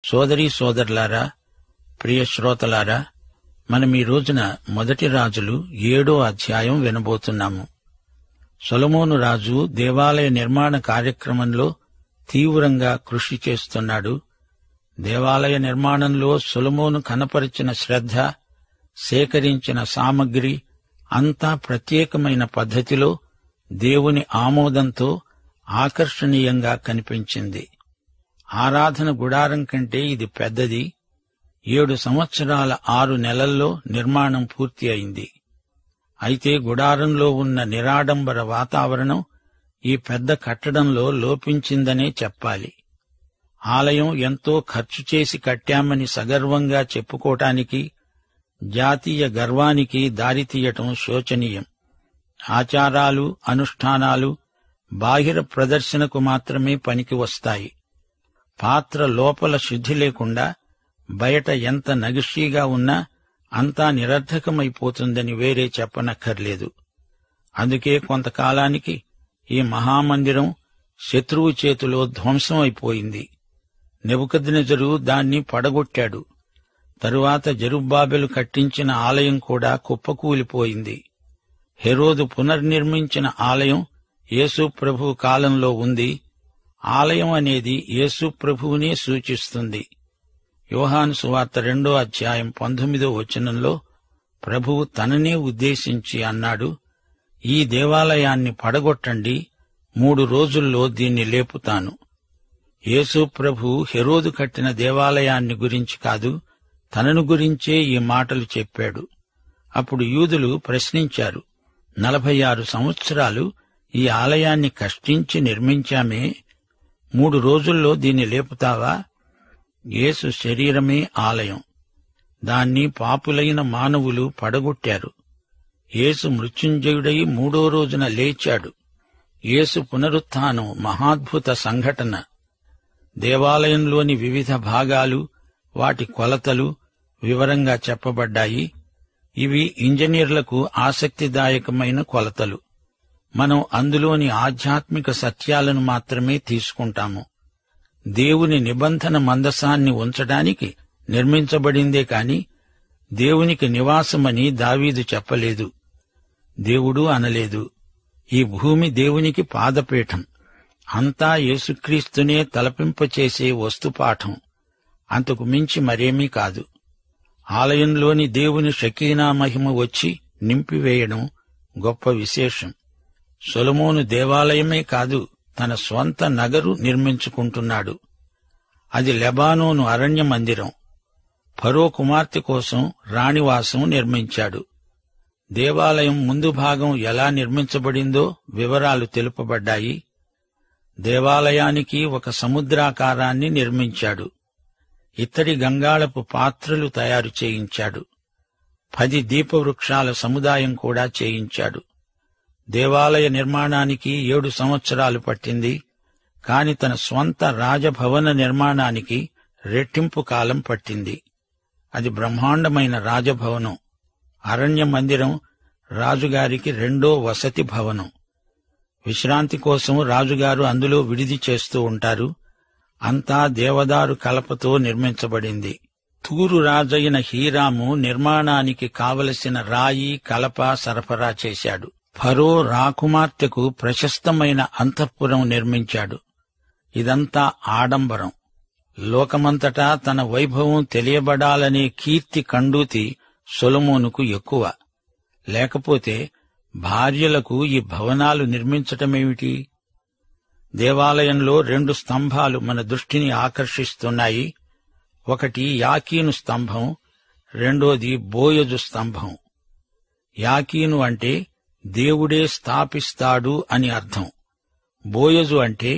సోదరీ సోదరులారా, ప్రియ శ్రోతలారా, మనం ఈ రోజున 1 రాజులు 7వ అధ్యాయం వినబోతున్నాము. సొలొమోను రాజు దేవాలయ నిర్మాణ కార్యక్రమంలో తీవ్రంగా కృషి చేస్తున్నాడు. దేవాలయ నిర్మాణంలో సొలొమోను కనపరిచిన శ్రద్ధ, సేకరించిన సామగ్రి అంతా ప్రత్యేకమైన పద్ధతిలో దేవుని ఆమోదంతో ఆకర్షణీయంగా కనిపించింది. ఆరాధన గుడారం కంటే ఇది పెద్దది. 7 సంవత్సరాల 6 నెలల్లో నిర్మాణం పూర్తి అయింది. అయితే గుడారంలో ఉన్న నిరాడంబర వాతావరణం ఈ పెద్ద కట్టడంలో లోపించిందనే చెప్పాలి. ఆలయం ఎంతో ఖర్చు చేసి కట్టామని సగర్వంగా చెప్పుకోటానికి, జాతీయ గర్వానికి దారితీయటం శోచనీయం. ఆచారాలు, అనుష్ఠానాలు బాహిర ప్రదర్శనకు మాత్రమే పనికి వస్తాయి. పాత్ర లోపల శుద్ధి లేకుండా బయట ఎంత నగిషీగా ఉన్నా అంతా నిరర్థకమైపోతుందని వేరే చెప్పనక్కర్లేదు. అందుకే కొంతకాలానికి ఈ మహామందిరం శత్రువు చేతిలో ధ్వంసం అయిపోయింది. నెబుకద్నెజరు దాన్ని పడగొట్టాడు. తరువాత జెరుబ్బాబెలు కట్టించిన ఆలయం కూడా కుప్పకూలిపోయింది. హెరోదు పునర్నిర్మించిన ఆలయం యేసు ప్రభువు కాలంలో ఉంది. ఆలయం అనేది యేసు ప్రభువునే సూచిస్తుంది. యోహాను సువార్త 2వ అధ్యాయం 19వ వచనంలో ప్రభువు తననే ఉద్దేశించి అన్నాడు, ఈ దేవాలయాన్ని పడగొట్టండి, 3 రోజుల్లో దీన్ని లేపుతాను. యేసు ప్రభు హెరోదు కట్టిన దేవాలయాన్ని గురించి కాదు, తనను గురించే ఈ మాటలు చెప్పాడు. అప్పుడు యూదులు ప్రశ్నించారు, 46 సంవత్సరాలు ఈ ఆలయాన్ని కష్టించి నిర్మించామే, 3 రోజుల్లో దీన్ని లేపుతావా? యేసు శరీరమే ఆలయం. దాన్ని పాపులైన మానవులు పడగొట్టారు. యేసు మృత్యుంజయుడై 3వ రోజున లేచాడు. యేసు పునరుత్థానం మహాద్భుత సంఘటన. దేవాలయంలోని వివిధ భాగాలు, వాటి కొలతలు వివరంగా చెప్పబడ్డాయి. ఇవి ఇంజనీర్లకు ఆసక్తిదాయకమైన కొలతలు. మనం అందులోని ఆధ్యాత్మిక సత్యాలను మాత్రమే తీసుకుంటాము. దేవుని నిబంధన మందసాన్ని ఉంచడానికి నిర్మించబడిందే కాని దేవునికి నివాసమని దావీదు చెప్పలేదు. దేవుడు అనలేదు. ఈ భూమి దేవునికి పాదపీఠం. అంతా యేసుక్రీస్తునే తలపింపచేసే వస్తుపాఠం. అంతకు మించి మరేమీ కాదు. ఆలయంలోని దేవుని షకీనా మహిమ వచ్చి నింపివేయడం గొప్ప విశేషం. సొలొమోను దేవాలయమే కాదు, తన స్వంత నగరు నిర్మించుకుంటున్నాడు. అది లెబానోను అరణ్య మందిరం. ఫరో కుమార్తె కోసం రాణివాసం నిర్మించాడు. దేవాలయం ముందు భాగం ఎలా నిర్మించబడిందో వివరాలు తెలుపబడ్డాయి. దేవాలయానికి ఒక సముద్రాకారాన్ని నిర్మించాడు. ఇత్తడి గంగాళపు పాత్రలు తయారు చేయించాడు. 10 దీపవృక్షాల సముదాయం కూడా చేయించాడు. దేవాలయ నిర్మాణానికి 7 సంవత్సరాలు పట్టింది. కాని తన స్వంత రాజభవన నిర్మాణానికి రెట్టింపు కాలం పట్టింది. అది బ్రహ్మాండమైన రాజభవనం. అరణ్య మందిరం రాజుగారికి 2వ వసతి భవనం. విశ్రాంతి కోసం రాజుగారు అందులో విడిది చేస్తూ ఉంటారు. అంతా దేవదారు కలపతో నిర్మించబడింది. తూరు రాజైన హీరాము నిర్మాణానికి కావలసిన రాయి, కలప సరఫరా చేశాడు. ఫరో రాకుమార్తెకు ప్రశస్తమైన అంతఃపురం నిర్మించాడు. ఇదంతా ఆడంబరం. లోకమంతటా తన వైభవం తెలియబడాలనే కీర్తి కండూతి సొలొమోనుకు ఎక్కువ. లేకపోతే భార్యలకు ఈ భవనాలు నిర్మించటమేమిటి? దేవాలయంలో 2 స్తంభాలు మన దృష్టిని ఆకర్షిస్తున్నాయి. ఒకటి యాకీను స్తంభం, రెండోది బోయజు స్తంభం. యాకీను అంటే దేవుడే స్థాపిస్తాడు అని అర్థం. బోయజు అంటే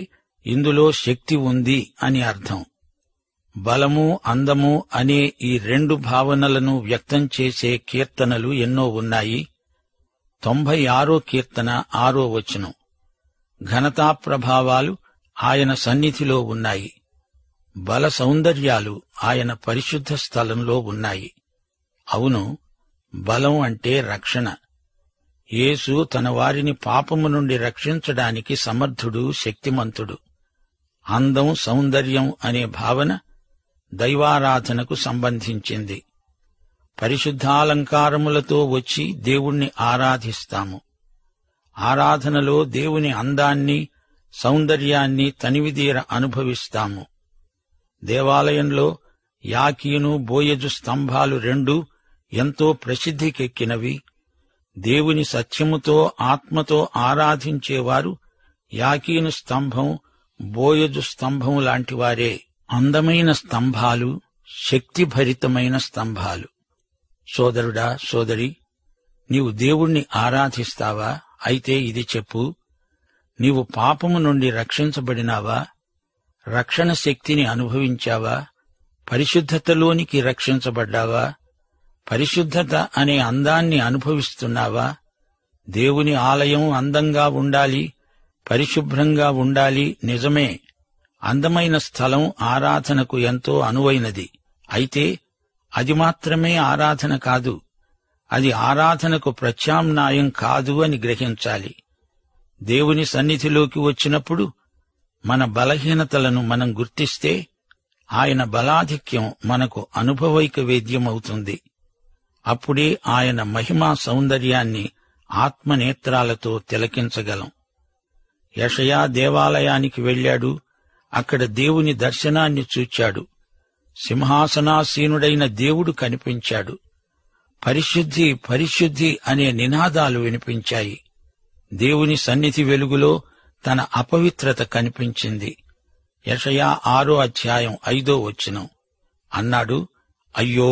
ఇందులో శక్తి ఉంది అని అర్థం. బలము, అందము అనే ఈ 2 భావనలను వ్యక్తం చేసే కీర్తనలు ఎన్నో ఉన్నాయి. 96వ కీర్తన 6వ వచనం. ఘనతాప్రభావాలు ఆయన సన్నిధిలో ఉన్నాయి. బల సౌందర్యాలు ఆయన పరిశుద్ధ స్థలంలో ఉన్నాయి. అవును, బలం అంటే రక్షణ. యేసు తన వారిని పాపము నుండి రక్షించడానికి సమర్థుడు, శక్తిమంతుడు. అందం, సౌందర్యం అనే భావన దైవారాధనకు సంబంధించింది. పరిశుద్ధాలంకారములతో వచ్చి దేవుణ్ణి ఆరాధిస్తాము. ఆరాధనలో దేవుని అందాన్ని, సౌందర్యాన్ని తనివిదీర అనుభవిస్తాము. దేవాలయంలో యాకీను, బోయజు స్తంభాలు రెండూ ఎంతో ప్రసిద్ధికెక్కినవి. దేవుని సత్యముతో, ఆత్మతో ఆరాధించేవారు యాకీను స్తంభం, బోయజు స్తంభం లాంటివారే. అందమైన స్తంభాలు, శక్తిభరితమైన స్తంభాలు. సోదరుడా, సోదరి, నీవు దేవుణ్ణి ఆరాధిస్తావా? అయితే ఇది చెప్పు, నీవు పాపము నుండి రక్షించబడినావా? రక్షణ శక్తిని అనుభవించావా? పరిశుద్ధతలోనికి రక్షించబడ్డావా? పరిశుద్ధత అనే అందాన్ని అనుభవిస్తున్నావా? దేవుని ఆలయం అందంగా ఉండాలి, పరిశుభ్రంగా ఉండాలి, నిజమే. అందమైన స్థలం ఆరాధనకు ఎంతో అనువైనది. అయితే అది మాత్రమే ఆరాధన కాదు, అది ఆరాధనకు ప్రత్యామ్నాయం కాదు అని గ్రహించాలి. దేవుని సన్నిధిలోకి వచ్చినప్పుడు మన బలహీనతలను మనం గుర్తిస్తే ఆయన బలాధిక్యం మనకు అనుభవైక వేద్యమవుతుంది. అప్పుడే ఆయన మహిమా సౌందర్యాన్ని ఆత్మనేత్రాలతో తిలకించగలం. యెషయా దేవాలయానికి వెళ్ళాడు. అక్కడ దేవుని దర్శనాన్ని చూచాడు. సింహాసనాసీనుడైన దేవుడు కనిపించాడు. పరిశుద్ధి, పరిశుద్ధి అనే నినాదాలు వినిపించాయి. దేవుని సన్నిధి వెలుగులో తన అపవిత్రత కనిపించింది. యెషయా 6:5 అన్నాడు, అయ్యో,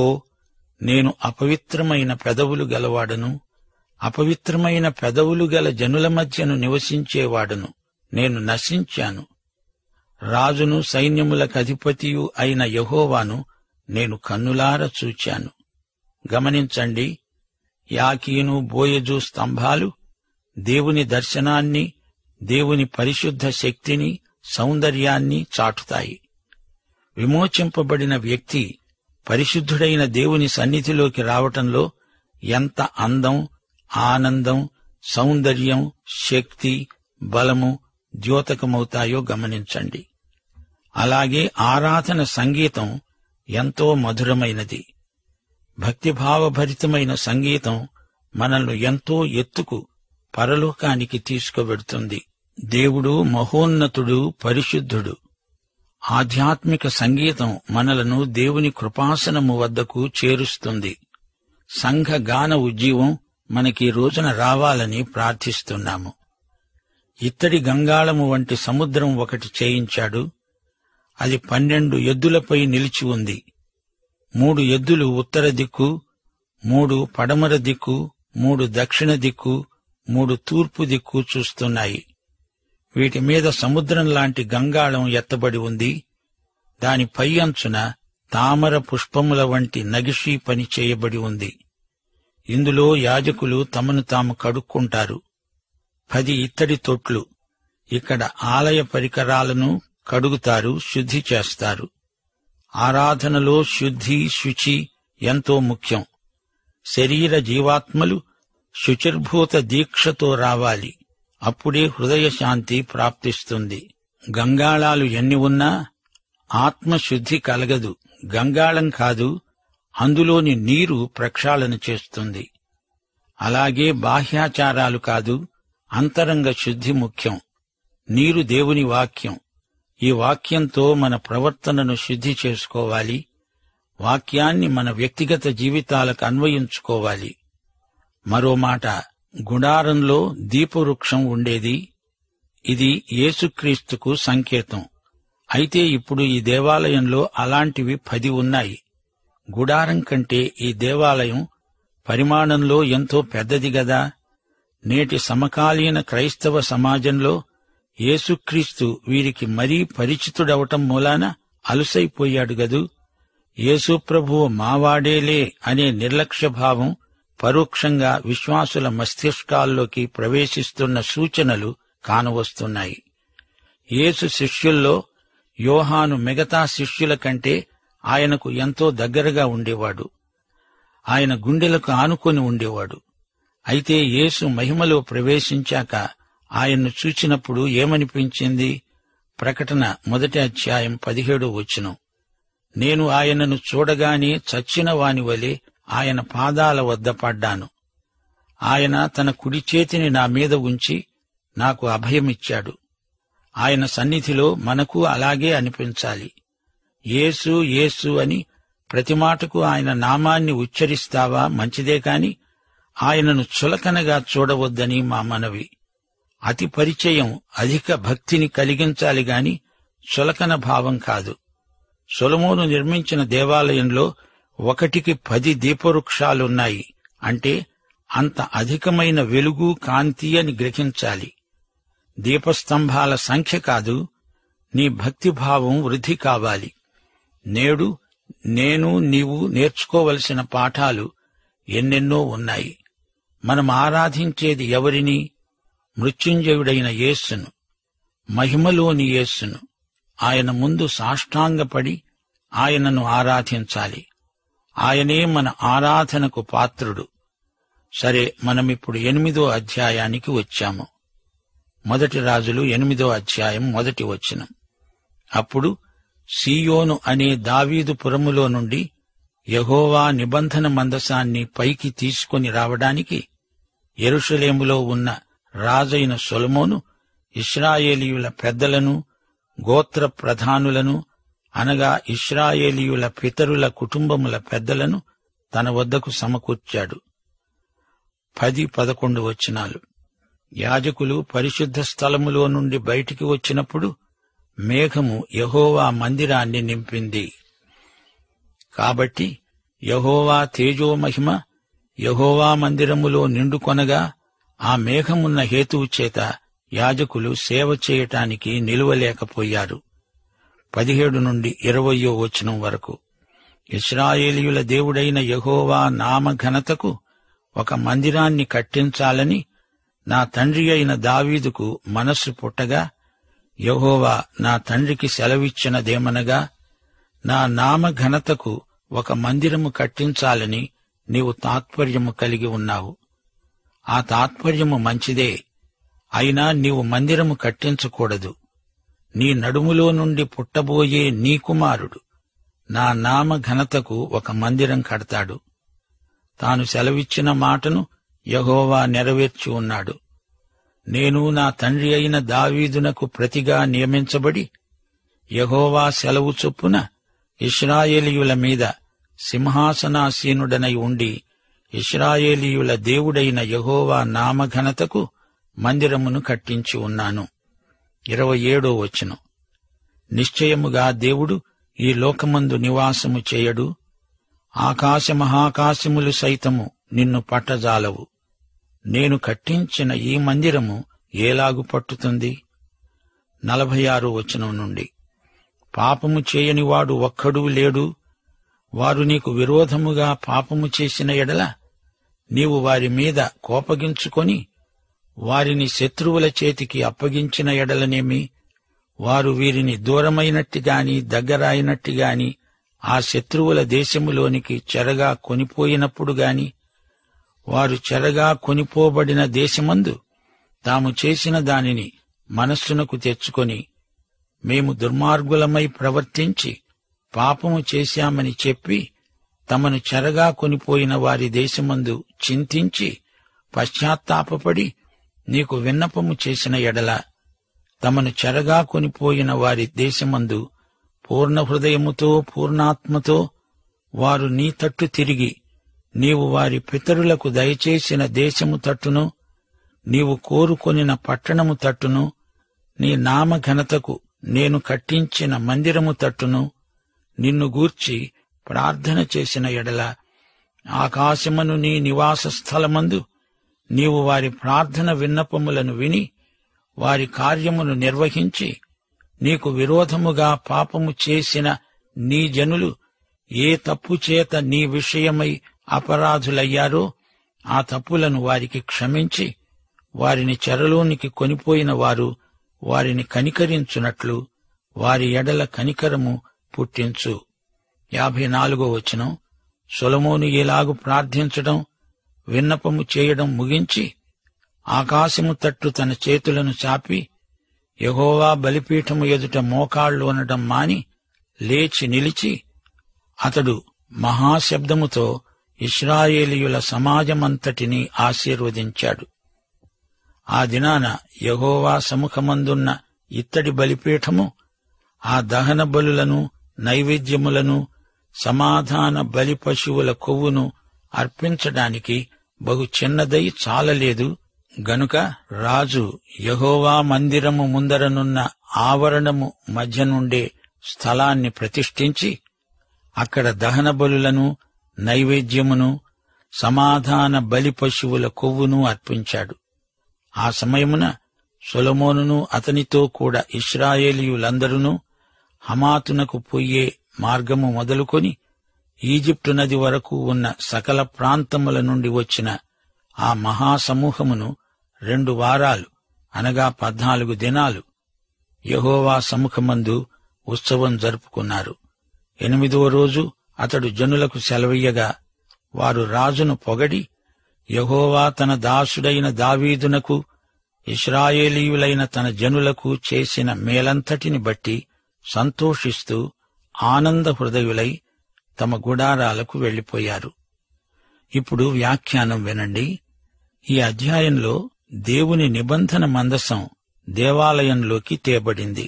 నేను అపవిత్రమైన పెదవులు గలవాడను, అపవిత్రమైన పెదవులు గల జనుల మధ్యను నివసించేవాడను. నేను నశించాను. రాజును, సైన్యములకధిపతియు అయిన యెహోవాను నేను కన్నులార చూచాను. గమనించండి, యాకీను, బోయజు స్తంభాలు దేవుని దర్శనాన్ని, దేవుని పరిశుద్ధ శక్తిని, సౌందర్యాన్ని చాటుతాయి. విమోచింపబడిన వ్యక్తి పరిశుద్ధుడైన దేవుని సన్నిధిలోకి రావటంలో ఎంత అందం, ఆనందం, సౌందర్యం, శక్తి, బలము ద్యోతకమవుతాయో గమనించండి. అలాగే ఆరాధన సంగీతం ఎంతో మధురమైనది. భక్తిభావభరితమైన సంగీతం మనల్ని ఎంతో ఎత్తుకు, పరలోకానికి తీసుకువెడుతుంది. దేవుడు మహోన్నతుడు, పరిశుద్ధుడు. ఆధ్యాత్మిక సంగీతం మనలను దేవుని కృపాసనము వద్దకు చేరుస్తుంది. సంఘ గాన ఉజ్జీవం మనకీ రోజున రావాలని ప్రార్థిస్తున్నాము. ఇత్తడి గంగాళము వంటి సముద్రం ఒకటి చేయించాడు. అది 12 ఎద్దులపై నిలిచి ఉంది. 3 ఎద్దులు ఉత్తర దిక్కు, 3 పడమర దిక్కు, 3 దక్షిణ దిక్కు, 3 తూర్పు దిక్కు చూస్తున్నాయి. వీటి మీద సముద్రం లాంటి గంగాళం ఎత్తబడి ఉంది. దాని పై అంచున తామర పుష్పముల వంటి నగిషీ పని చేయబడి ఉంది. ఇందులో యాజకులు తమను తాము కడుక్కుంటారు. 10 ఇత్తడి తొట్లు. ఇక్కడ ఆలయ పరికరాలను కడుగుతారు, శుద్ధి చేస్తారు. ఆరాధనలో శుద్ధి, శుచి ఎంతో ముఖ్యం. శరీర జీవాత్మలు శుచిర్భూత దీక్షతో రావాలి. అప్పుడే హృదయ శాంతి ప్రాప్తిస్తుంది. గంగాళాలు ఎన్ని ఉన్నా ఆత్మశుద్ధి కలగదు. గంగాళం కాదు, అందులోని నీరు ప్రక్షాళన చేస్తుంది. అలాగే బాహ్యాచారాలు కాదు, అంతరంగ శుద్ధి ముఖ్యం. నీరు దేవుని వాక్యం. ఈ వాక్యంతో మన ప్రవర్తనను శుద్ధి చేసుకోవాలి. వాక్యాన్ని మన వ్యక్తిగత జీవితాలకు అన్వయించుకోవాలి. మరో మాట, గుడారంలో దీపవృక్షం ఉండేది. ఇది యేసుక్రీస్తుకు సంకేతం. అయితే ఇప్పుడు ఈ దేవాలయంలో అలాంటివి 10 ఉన్నాయి. గుడారం కంటే ఈ దేవాలయం పరిమాణంలో ఎంతో పెద్దది గదా. నేటి సమకాలీన క్రైస్తవ సమాజంలో యేసుక్రీస్తు వీరికి మరీ పరిచితుడవటం మూలాన అలుసైపోయాడు గదూ. యేసు ప్రభువు మావాడేలే అనే నిర్లక్ష్యభావం పరోక్షంగా విశ్వాసుల మస్తిష్కాల్లోకి ప్రవేశిస్తున్న సూచనలు కానవస్తున్నాయి. యేసు శిష్యుల్లో యోహాను మిగతా శిష్యుల కంటే ఆయనకు ఎంతో దగ్గరగా ఉండేవాడు. ఆయన గుండెలకు ఆనుకొని ఉండేవాడు. అయితే యేసు మహిమలో ప్రవేశించాక ఆయన్ను చూచినప్పుడు ఏమనిపించింది? ప్రకటన 1:17 నేను ఆయనను చూడగానే చచ్చిన వానివలె ఆయన పాదాల వద్ద పడ్డాను. ఆయన తన కుడి చేతిని నా మీద ఉంచి నాకు అభయమిచ్చాడు. ఆయన సన్నిధిలో మనకు అలాగే అనిపించాలి. యేసు యేసు అని ప్రతి మాటకు ఆయన నామాన్ని ఉచ్చరిస్తావా మంచిదే కాని ఆయనను చులకనగా చూడవద్దని మా మనవి. అతి పరిచయం అధిక భక్తిని కలిగించాలి గాని చులకన భావం కాదు. సొలొమోను నిర్మించిన దేవాలయంలో 1కి 10 దీపవృక్షాలున్నాయి అంటే అంత అధికమైన వెలుగు, కాంతి అని గ్రహించాలి. దీపస్తంభాల సంఖ్య కాదు, నీ భక్తిభావం వృద్ధి కావాలి. నేడు నీవు నేర్చుకోవలసిన పాఠాలు ఎన్నెన్నో ఉన్నాయి. మనం ఆరాధించేది ఎవరిని? మృత్యుంజయుడైన యేసును, మహిమలోని యేసును. ఆయన ముందు సాష్టాంగపడి ఆయనను ఆరాధించాలి. ఆయనే మన ఆరాధనకు పాత్రుడు. సరే, మనమిప్పుడు 8వ అధ్యాయానికి వచ్చాము. 1 రాజులు 8వ అధ్యాయం 1 వచనం. అప్పుడు సీయోను అనే దావీదు పురములో నుండి యెహోవా నిబంధన మందసాన్ని పైకి తీసుకొని రావడానికి యెరూషలేములో ఉన్న రాజైన సొలొమోను ఇశ్రాయేలీయుల పెద్దలను, గోత్ర ప్రధానులను, అనగా ఇశ్రాయేలీయుల పితరుల కుటుంబముల పెద్దలను తన వద్దకు సమకూర్చాడు. 10-11 వచనాలు. యాజకులు పరిశుద్ధ స్థలములో నుండి బయటికి వచ్చినప్పుడు మేఘము యెహోవా మందిరాన్ని నింపింది. కాబట్టి యెహోవా తేజోమహిమ యెహోవా మందిరములో నిండుకొనగా ఆ మేఘమున్న హేతువు చేత యాజకులు సేవ చేయటానికి నిలువలేకపోయారు. 17 నుండి 20 వచనం వరకు. ఇశ్రాయేలీయుల దేవుడైన యెహోవా నామ ఘనతకు ఒక మందిరాన్ని కట్టించాలని నా తండ్రి అయిన దావీదుకు మనస్సు పుట్టగా, యెహోవా నా తండ్రికి సెలవిచ్చినదేమనగా, నా నామ ఘనతకు ఒక మందిరము కట్టించాలని నీవు తాత్పర్యము కలిగి ఉన్నావు. ఆ తాత్పర్యము మంచిదే, అయినా నీవు మందిరము కట్టించకూడదు. నీ నడుములో నుండి పుట్టబోయే నీ కుమారుడు నా నామ ఘనతకు ఒక మందిరం కడతాడు. తాను సెలవిచ్చిన మాటను యెహోవా నెరవేర్చి ఉన్నాడు. నేను నా తండ్రి అయిన దావీదునకు ప్రతిగా నియమించబడి యెహోవా సెలవు చొప్పున ఇశ్రాయేలీయుల మీద సింహాసనాసీనుడనై ఉండి ఇశ్రాయేలీయుల దేవుడైన యెహోవా నామఘనతకు మందిరమును కట్టించి ఉన్నాను. 27 వచనం. నిశ్చయముగా దేవుడు ఈ లోకమందు నివాసము చేయడు. ఆకాశమహాకాశములు సైతము నిన్ను పట్టజాలవు. నేను కట్టించిన ఈ మందిరము ఏలాగు పట్టుతుంది? 46 వచనం నుండి. పాపము చేయనివాడు ఒక్కడూ లేడు. వారు నీకు విరోధముగా పాపము చేసిన ఎడల నీవు వారి మీద కోపగించుకొని వారిని శత్రువుల చేతికి అప్పగించిన ఎడలనేమి? వారు వీరిని దూరమైనట్టుగాని దగ్గరాయినట్టుగాని ఆ శత్రువుల దేశములోనికి చెరగా కొనిపోయినప్పుడు గాని, వారు చెరగా కొనిపోబడిన దేశమందు తాము చేసిన దానిని మనస్సునకు తెచ్చుకొని, మేము దుర్మార్గులమై ప్రవర్తించి పాపము చేశామని చెప్పి తమను చెరగా కొనిపోయిన వారి దేశమందు చింతించి పశ్చాత్తాపపడి నీకు విన్నపము చేసిన ఎడల, తమను చెరగా కొనిపోయిన వారి దేశమందు పూర్ణ హృదయముతో పూర్ణాత్మతో వారు నీ తట్టు తిరిగి నీవు వారి పితరులకు దయచేసిన దేశము తట్టును, నీవు కోరుకొనిన పట్టణము తట్టును, నీ నామఘనతకు నేను కట్టించిన మందిరము తట్టును నిన్ను గూర్చి ప్రార్థన చేసిన ఎడల, ఆకాశమును నీ నివాస స్థలమందు నీవు వారి ప్రార్థన విన్నపములను విని వారి కార్యమును నిర్వహించి, నీకు విరోధముగా పాపము చేసిన నీ జనులు ఏ తప్పు చేత నీ విషయమై అపరాధులయ్యారో ఆ తప్పులను వారికి క్షమించి, వారిని చెరలోనికి కొనిపోయిన వారు వారిని కనికరించునట్లు వారి ఎడల కనికరము పుట్టించు. 54 వచనం. సొలొమోను ఇలాగు ప్రార్థించడం, విన్నపము చేయడం ముగించి ఆకాశము తట్టు తన చేతులను చాపి యెహోవా బలిపీఠము ఎదుట మోకాళ్లు అనడం మాని లేచి నిలిచి అతడు మహాశబ్దముతో ఇశ్రాయేలీయుల సమాజమంతటినీ ఆశీర్వదించాడు. ఆ దినాన యెహోవా సముఖమందున్న ఇత్తడి బలిపీఠము ఆ దహన బలులను, నైవేద్యములను, సమాధాన బలి పశువుల కొవ్వును అర్పించడానికి బహు చిన్నదై చాలలేదు గనుక రాజు యెహోవా మందిరము ముందరనున్న ఆవరణము మధ్య నుండే స్థలాన్ని ప్రతిష్ఠించి అక్కడ దహన బలులను, నైవేద్యమును, సమాధాన బలి పశువుల కొవ్వును అర్పించాడు. ఆ సమయమున సొలొమోనును అతనితో కూడా ఇశ్రాయేలీయులందరూ హమాతునకు పోయే మార్గము మొదలుకొని ఈజిప్టు నది వరకు ఉన్న సకల ప్రాంతముల నుండి వచ్చిన ఆ మహాసమూహమును 2 వారాలు అనగా 14 దినాలు యెహోవా సముఖమందు ఉత్సవం జరుపుకున్నారు. 8వ రోజు అతడు జనులకు సెలవీయగా వారు రాజును పొగడి యెహోవా తన దాసుడైన దావీదునకు ఇశ్రాయేలీయులైన తన జనులకు చేసిన మేలంతటిని బట్టి సంతోషిస్తూ ఆనంద హృదయులై తమ గుడారాలకు వెళ్లిపోయారు. ఇప్పుడు వ్యాఖ్యానం వినండి. ఈ అధ్యాయంలో దేవుని నిబంధన మందసం దేవాలయంలోకి తేబడింది.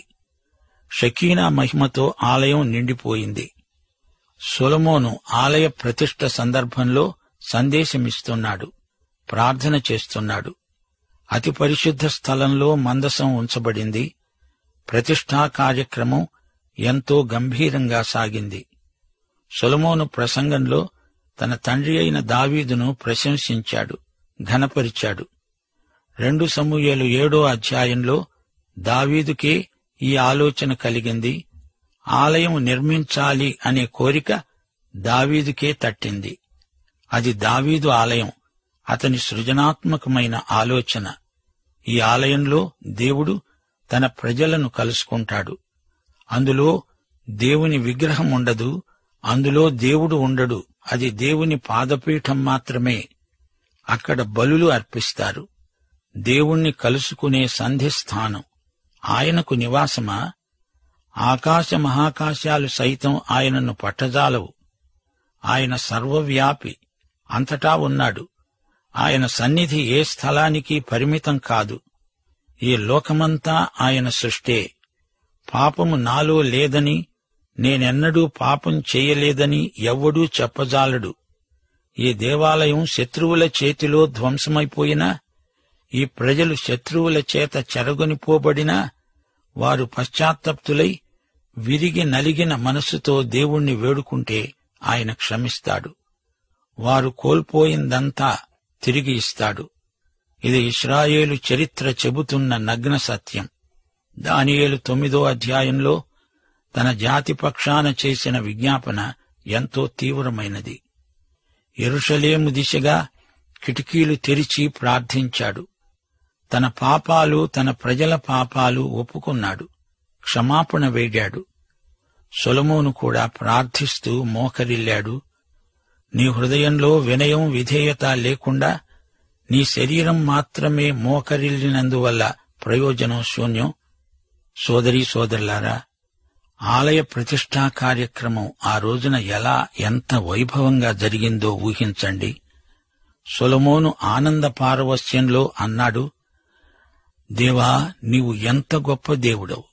షకీనా మహిమతో ఆలయం నిండిపోయింది. సొలొమోను ఆలయ ప్రతిష్ఠ సందర్భంలో సందేశమిస్తున్నాడు, ప్రార్థన చేస్తున్నాడు. అతి పరిశుద్ధ స్థలంలో మందసం ఉంచబడింది. ప్రతిష్ఠా కార్యక్రమం ఎంతో గంభీరంగా సాగింది. సొలొమోను ప్రసంగంలో తన తండ్రి అయిన దావీదును ప్రశంసించాడు, ఘనపరిచాడు. 2 సమూయేలు 7వ అధ్యాయంలో దావీదుకే ఈ ఆలోచన కలిగింది. ఆలయం నిర్మించాలి అనే కోరిక దావీదుకే తట్టింది. అది దావీదు ఆలయం, అతని సృజనాత్మకమైన ఆలోచన. ఈ ఆలయంలో దేవుడు తన ప్రజలను కలుసుకుంటాడు. అందులో దేవుని విగ్రహం ఉండదు, అందులో దేవుడు ఉండడు. అది దేవుని పాదపీఠం మాత్రమే. అక్కడ బలులు అర్పిస్తారు. దేవుణ్ణి కలుసుకునే సంధిస్థానం. ఆయనకు నివాసమా? ఆకాశ మహాకాశాలు సైతం ఆయనను పట్టజాలవు. ఆయన సర్వవ్యాపి, అంతటా ఉన్నాడు. ఆయన సన్నిధి ఏ స్థలానికి పరిమితం కాదు. ఈ లోకమంతా ఆయన సృష్టే. పాపము నాలో లేదని, నేనెన్నడూ పాపం చేయలేదని ఎవ్వడూ చెప్పజాలడు. ఈ దేవాలయం శత్రువుల చేతిలో ధ్వంసమైపోయినా, ఈ ప్రజలు శత్రువుల చేత చెరగొనిపోబడినా, వారు పశ్చాత్తప్తులై విరిగి నలిగిన మనస్సుతో దేవుణ్ణి వేడుకుంటే ఆయన క్షమిస్తాడు. వారు కోల్పోయిందంతా తిరిగి ఇస్తాడు. ఇది ఇశ్రాయేలు చరిత్ర చెబుతున్న నగ్న సత్యం. దానియేలు 9వ అధ్యాయంలో తన జాతి పక్షాన చేసిన విజ్ఞాపన ఎంతో తీవ్రమైనది. యెరూషలేము దిశగా కిటికీలు తెరిచి ప్రార్థించాడు. తన పాపాలు, తన ప్రజల పాపాలు ఒప్పుకున్నాడు, క్షమాపణ వేడాడు. సొలొమోను కూడా ప్రార్థిస్తూ మోకరిల్లాడు. నీ హృదయంలో వినయం, విధేయత లేకుండా నీ శరీరం మాత్రమే మోకరిల్లినందువల్ల ప్రయోజనం శూన్యం. సోదరీ సోదరులారా, ఆలయ ప్రతిష్ఠా కార్యక్రమం ఆ రోజున ఎంత వైభవంగా జరిగిందో ఊహించండి. సొలొమోను ఆనంద పారవస్యంలో అన్నాడు, దేవా, నీవు ఎంత గొప్ప దేవుడవు.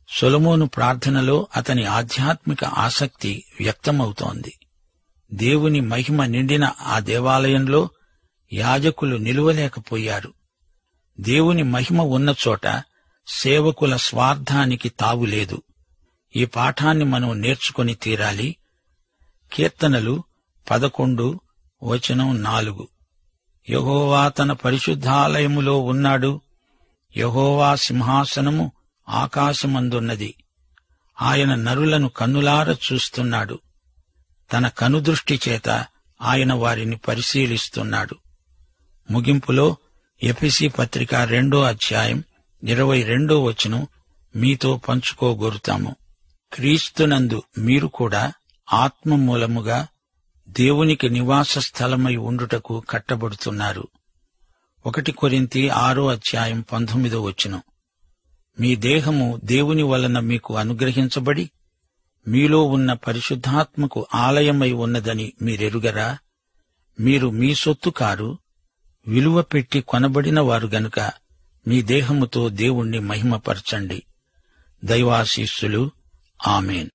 సొలొమోను ప్రార్థనలో అతని ఆధ్యాత్మిక ఆసక్తి వ్యక్తమవుతోంది. దేవుని మహిమ నిండిన ఆ దేవాలయంలో యాజకులు నిలువలేకపోయారు. దేవుని మహిమ ఉన్న చోట సేవకుల స్వార్థానికి తావులేదు. ఈ పాఠాన్ని మనం నేర్చుకొని తీరాలి. కీర్తనలు 11:4 యెహోవా తన పరిశుద్ధాలయములో ఉన్నాడు. యెహోవా సింహాసనము ఆకాశమందున్నది. ఆయన నరులను కన్నులార చూస్తున్నాడు. తన కనుదృష్టి చేత ఆయన వారిని పరిశీలిస్తున్నాడు. ముగింపులో ఎఫెసీ పత్రిక 2వ అధ్యాయం 22వ వచనం మీతో పంచుకోగోరుతాము. క్రీస్తునందు మీరు కూడా ఆత్మ మూలముగా దేవునికి నివాస స్థలమై ఉండుటకు కట్టబడుతున్నారు. 1 కొరింథీ 6వ అధ్యాయం 19వ వచనం. మీ దేహము దేవుని వలన మీకు అనుగ్రహించబడి మీలో ఉన్న పరిశుద్ధాత్మకు ఆలయమై ఉన్నదని మీరెరుగరా? మీరు మీ సొత్తు కారు, విలువ పెట్టి కొనబడిన వారు గనుక మీ దేహముతో దేవుణ్ణి మహిమపరచండి. దైవాశీస్సులు. ఆమేన్.